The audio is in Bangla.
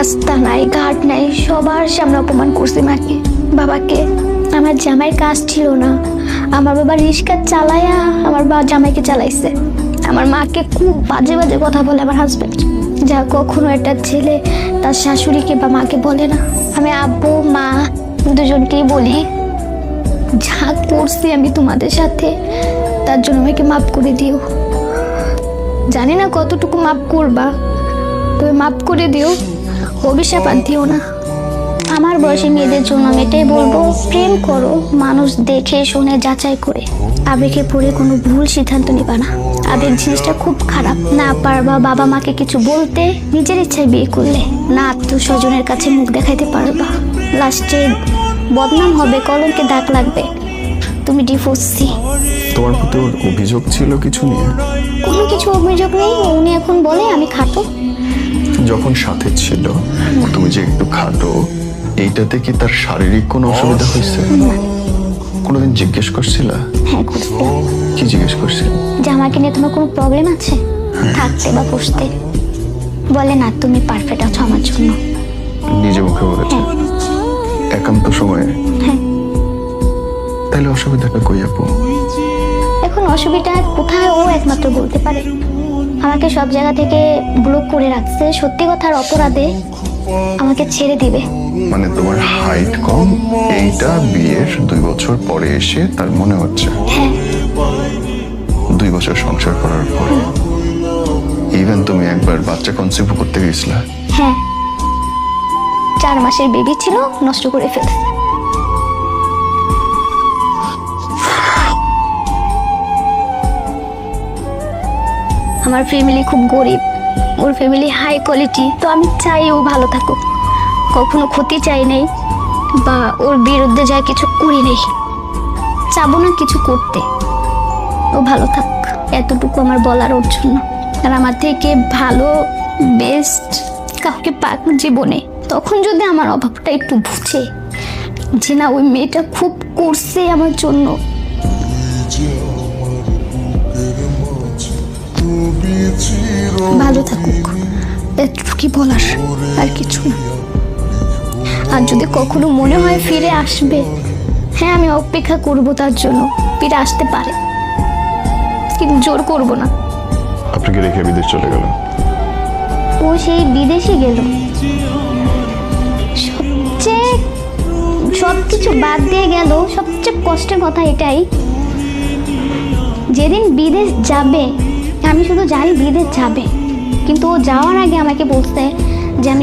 রাস্তা নাই, ঘাট নাই, সবার সামনে অপমান করছি মাকে, বাবাকে। আমার জামাইয়ের কাজ ছিল না, আমার বাবা রিক্সা চালায়া আমার জামাইকে চালাইছে। আমার মাকে খুব বাজে বাজে কথা বলে আমার হাজবেন্ড, যা কখনো একটা ছেলে তার শাশুড়িকে বা মাকে বলে না। আমি আব্বু মা দুজনকেই বলি, যা করছি আমি তোমাদের সাথে তার জন্য আমাকে মাফ করে দিও। জানি না কতটুকু মাফ করবা, তবে মাফ করে দিও, অভিশাপ আর দিও না। আমার বয়সী মেয়েদের জন্য আমি এটাই বলবো, প্রেম করো মানুষ দেখে শুনে যাচাই করে, আবেগে পড়ে কোনো ভুল সিদ্ধান্ত নিবা না। আবেগ জিনিসটা খুব খারাপ। না পারবা বাবা মাকে কিছু বলতে, নিজের ইচ্ছায় বিয়ে করলে না আত্মীয় স্বজনের কাছে মুখ দেখাইতে পারবা, লাস্টে বদনাম হবে, কলঙ্কে দাগ লাগবে, তুমি ডিভোর্সি। তোমার প্রতি ওর অভিযোগ ছিল কিছু নিয়ে? কোনো কিছু অভিযোগ নেই, উনি এখন বলে আমি খাটো। যখন সাথে ছিল তুমি যে একটু খাটো, এইটাতে কি তার শারীরিক কোনো অসুবিধা হয়েছে? কোনোদিন জিজ্ঞেস করছিল? হ্যাঁ করছিলাম। কি জিজ্ঞেস করছিল? যে আমাকে নিয়ে তোমার কোনো প্রবলেম আছে থাকতে বা বসতে? বলে না, তুমি পারফেক্ট আছো আমার জন্য। নিজে মুখে বলেছে? একান্ত সময়ে? হ্যাঁ। তাহলে অসুবিধাটা কই আপু? এখন অসুবিধা কোথায় ও একমাত্র বলতে পারে। আমাকে সব জায়গা থেকে ব্লক করে রাখছে, সত্যি কথার অপরাধে আমাকে ছেড়ে দিবে। মানে তোমার হাইট কম, এইটা বিয়ের 2 বছর পরে এসে তার মনে হচ্ছে? হ্যাঁ। 2 বছর সংসার করার পর ইভেন তুমি একবার বাচ্চা কনসিভ করতে গেছিলা? হ্যাঁ, 4 মাসের বেবি ছিল, নষ্ট করে ফেলছে। আমার ফ্যামিলি খুব গরিব, ওর ফ্যামিলি হাই কোয়ালিটি, তো আমি চাই ও ভালো থাকুক, কখনো ক্ষতি চাই নাই বা ওর বিরুদ্ধে যা কিছু করি নেই, চাবো না কিছু করতে, ও ভালো থাক, এতটুকু আমার বলার ওর জন্য। আর আমার থেকে ভালো বেস্ট কাউকে পাক জীবনে, তখন যদি আমার অভাবটা একটু বুঝে যে না ওই মেয়েটা খুব করছে আমার জন্য। ভালো থাকুক, এতটুকুই বলার, আর কিছু না। আর যদি কখনো মনে হয় ফিরে আসবে, হ্যাঁ আমি অপেক্ষা করব তার জন্য, ফিরে আসতে পারে, কিন্তু জোর করব না। আপনাকে রেখে বিদেশ চলে গেল? ও সেই বিদেশে গেল, সবচেয়ে সবকিছু বাদ দিয়ে গেল। সবচেয়ে কষ্টের কথা এটাই, যেদিন বিদেশ যাবে, আমি শুধু জানি বিদেশ যাবে, কিন্তু ও যাওয়ার আগে আমাকে বলছে যে আমি